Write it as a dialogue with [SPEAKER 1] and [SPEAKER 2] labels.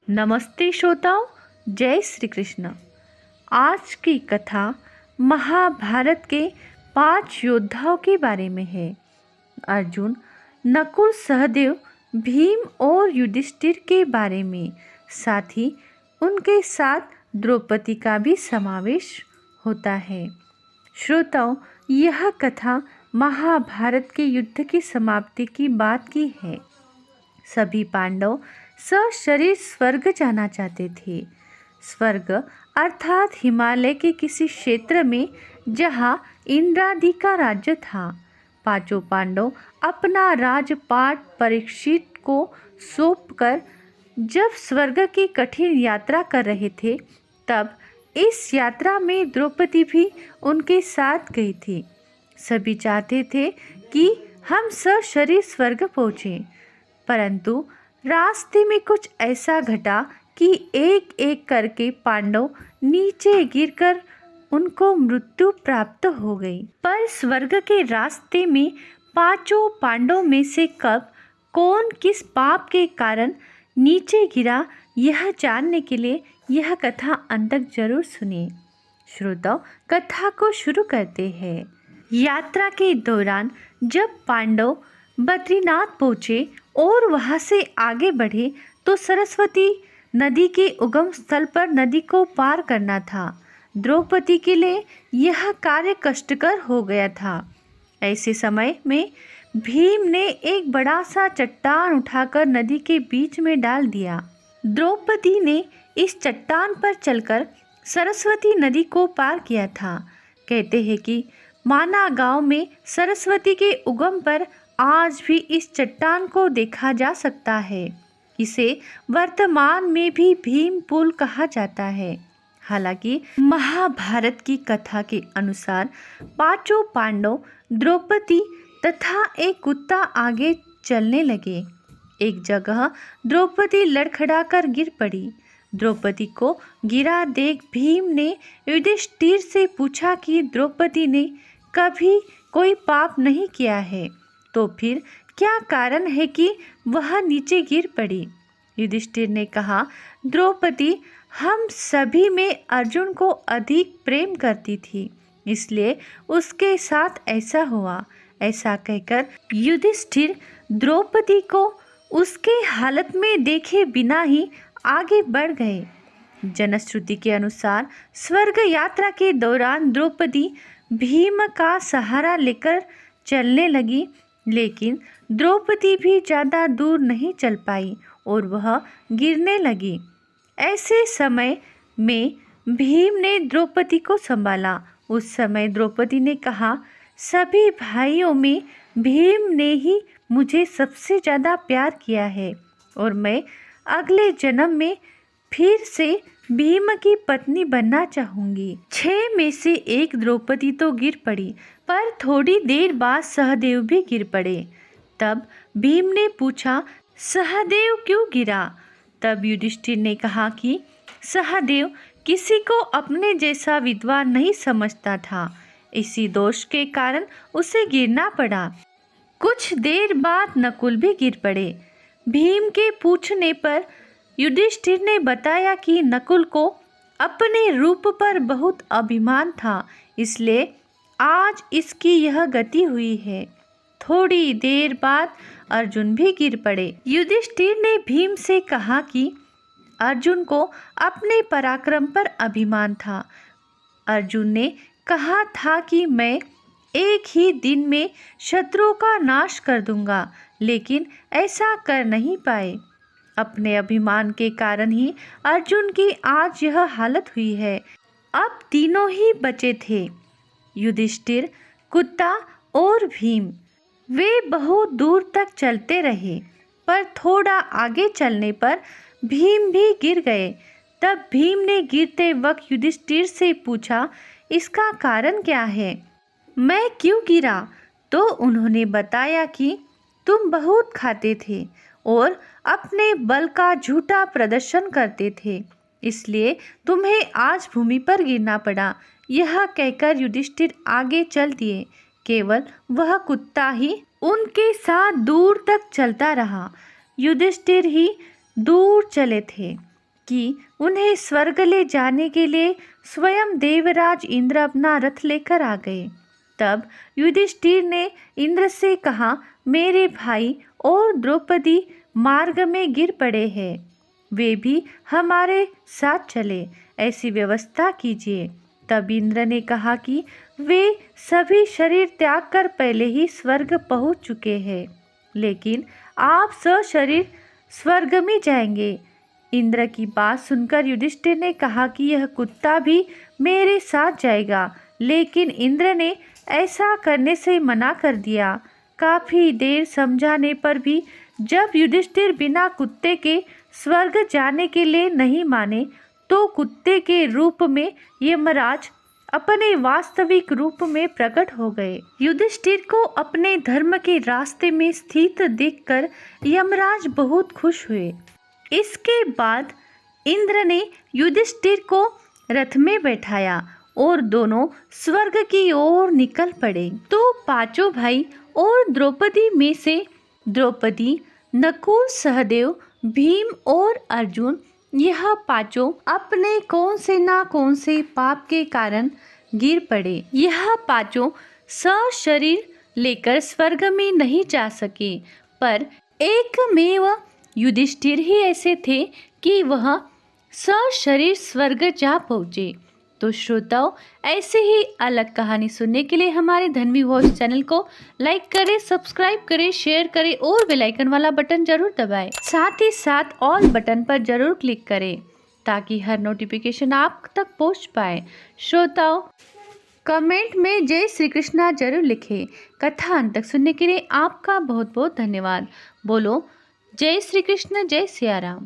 [SPEAKER 1] नमस्ते श्रोताओं, जय श्री कृष्ण। आज की कथा महाभारत के 5 योद्धाओं के बारे में है। अर्जुन, नकुल, सहदेव, भीम और युधिष्ठिर के बारे में। साथ ही उनके साथ द्रौपदी का भी समावेश होता है। श्रोताओं, यह कथा महाभारत के युद्ध की समाप्ति की बात की है। सभी पांडव सशरीर स्वर्ग जाना चाहते थे। स्वर्ग अर्थात हिमालय के किसी क्षेत्र में जहाँ इंद्रादि का राज्य था। पांचों पांडव अपना राजपाट परीक्षित को सौंपकर जब स्वर्ग की कठिन यात्रा कर रहे थे, तब इस यात्रा में द्रौपदी भी उनके साथ गई थी। सभी चाहते थे कि हम सशरीर स्वर्ग पहुँचे, परंतु रास्ते में कुछ ऐसा घटा कि एक एक करके पांडव नीचे गिरकर उनको मृत्यु प्राप्त हो गई। पर स्वर्ग के रास्ते में पांचों पांडवों में से कब कौन किस पाप के कारण नीचे गिरा, यह जानने के लिए यह कथा अंत तक जरूर सुनिए। श्रोताओ, कथा को शुरू करते हैं। यात्रा के दौरान जब पांडव बद्रीनाथ पहुँचे और वहाँ से आगे बढ़े तो सरस्वती नदी के उगम स्थल पर नदी को पार करना था। द्रौपदी के लिए यह कार्य कष्टकर हो गया था। ऐसे समय में भीम ने एक बड़ा सा चट्टान उठाकर नदी के बीच में डाल दिया। द्रौपदी ने इस चट्टान पर चलकर सरस्वती नदी को पार किया था। कहते हैं कि माना गांव में सरस्वती के उगम पर आज भी इस चट्टान को देखा जा सकता है। इसे वर्तमान में भी भीम पुल कहा जाता है। हालांकि महाभारत की कथा के अनुसार पांचों पांडव, द्रौपदी तथा एक कुत्ता आगे चलने लगे। एक जगह द्रौपदी लड़खड़ाकर गिर पड़ी। द्रौपदी को गिरा देख भीम ने युधिष्ठिर से पूछा कि द्रौपदी ने कभी कोई पाप नहीं किया है, तो फिर क्या कारण है कि वह नीचे गिर पड़ी। युधिष्ठिर ने कहा, द्रौपदी हम सभी में अर्जुन को अधिक प्रेम करती थी, इसलिए उसके साथ ऐसा हुआ। ऐसा कहकर युधिष्ठिर द्रौपदी को उसके हालत में देखे बिना ही आगे बढ़ गए। जनश्रुति के अनुसार स्वर्ग यात्रा के दौरान द्रौपदी भीम का सहारा लेकर चलने लगी, लेकिन द्रौपदी भी ज़्यादा दूर नहीं चल पाई और वह गिरने लगी। ऐसे समय में भीम ने द्रौपदी को संभाला। उस समय द्रौपदी ने कहा, सभी भाइयों में भीम ने ही मुझे सबसे ज़्यादा प्यार किया है और मैं अगले जन्म में फिर से भीम की पत्नी बनना चाहूँगी। 6 में से एक द्रौपदी तो गिर पड़ी, पर थोड़ी देर बाद सहदेव भी गिर पड़े। तब भीम ने पूछा, सहदेव क्यों गिरा? तब युधिष्ठिर ने कहा कि सहदेव किसी को अपने जैसा विद्वान नहीं समझता था, इसी दोष के कारण उसे गिरना पड़ा। कुछ देर बाद नकुल भी गिर पड़े। भीम के पूछने पर युधिष्ठिर ने बताया कि नकुल को अपने रूप पर बहुत अभिमान था, इसलिए आज इसकी यह गति हुई है। थोड़ी देर बाद अर्जुन भी गिर पड़े। युधिष्ठिर ने भीम से कहा कि अर्जुन को अपने पराक्रम पर अभिमान था। अर्जुन ने कहा था कि मैं एक ही दिन में शत्रुओं का नाश कर दूंगा, लेकिन ऐसा कर नहीं पाए। अपने अभिमान के कारण ही अर्जुन की आज यह हालत हुई है। अब तीनों ही बचे थे, युधिष्ठिर, कुत्ता और भीम। वे बहुत दूर तक चलते रहे, पर थोड़ा आगे चलने पर भीम भी गिर गए। तब भीम ने गिरते वक्त युधिष्ठिर से पूछा, इसका कारण क्या है? मैं क्यों गिरा? तो उन्होंने बताया कि तुम बहुत खाते थे और अपने बल का झूठा प्रदर्शन करते थे, इसलिए तुम्हें आज भूमि पर गिरना पड़ा। यह कहकर युधिष्ठिर आगे चल दिए। केवल वह कुत्ता ही उनके साथ दूर तक चलता रहा। युधिष्ठिर ही दूर चले थे। कि उन्हें स्वर्ग ले जाने के लिए स्वयं देवराज इंद्र अपना रथ लेकर आ गए। तब युधिष्ठिर ने इंद्र से कहा, मेरे भाई और द्रौपदी मार्ग में गिर पड़े हैं, वे भी हमारे साथ चले, ऐसी व्यवस्था कीजिए। तब इंद्र ने कहा कि वे सभी शरीर त्याग कर पहले ही स्वर्ग पहुंच चुके हैं, लेकिन आप सशरीर स्वर्ग में जाएंगे। इंद्र की बात सुनकर युधिष्ठिर ने कहा कि यह कुत्ता भी मेरे साथ जाएगा, लेकिन इंद्र ने ऐसा करने से मना कर दिया। काफी देर समझाने पर भी जब युधिष्ठिर बिना कुत्ते के स्वर्ग जाने के लिए नहीं माने, तो कुत्ते के रूप में यमराज अपने वास्तविक रूप में प्रकट हो गए। युधिष्ठिर को अपने धर्म के रास्ते में स्थित देखकर यमराज बहुत खुश हुए। इसके बाद इंद्र ने युधिष्ठिर को रथ में बैठाया और दोनों स्वर्ग की ओर निकल पड़े। तो पांचों भाई और द्रौपदी में से द्रौपदी, नकुल, सहदेव, भीम और अर्जुन, यह पांचों अपने कौन से पाप के कारण गिर पड़े। यह पांचों सशरीर लेकर स्वर्ग में नहीं जा सके, पर एकमेव युधिष्ठिर ही ऐसे थे कि वह सशरीर स्वर्ग जा पहुँचे। तो श्रोताओं, ऐसे ही अलग कहानी सुनने के लिए हमारे धन्वी वॉइस चैनल को लाइक करें, सब्सक्राइब करें, शेयर करें और बेल आइकन वाला बटन जरूर दबाएं। साथ ही साथ ऑल बटन पर जरूर क्लिक करें ताकि हर नोटिफिकेशन आप तक पहुंच पाए। श्रोताओं, कमेंट में जय श्री कृष्णा जरूर लिखें। कथा अंत तक सुनने के लिए आपका बहुत बहुत धन्यवाद। बोलो जय श्री कृष्ण, जय सिया राम।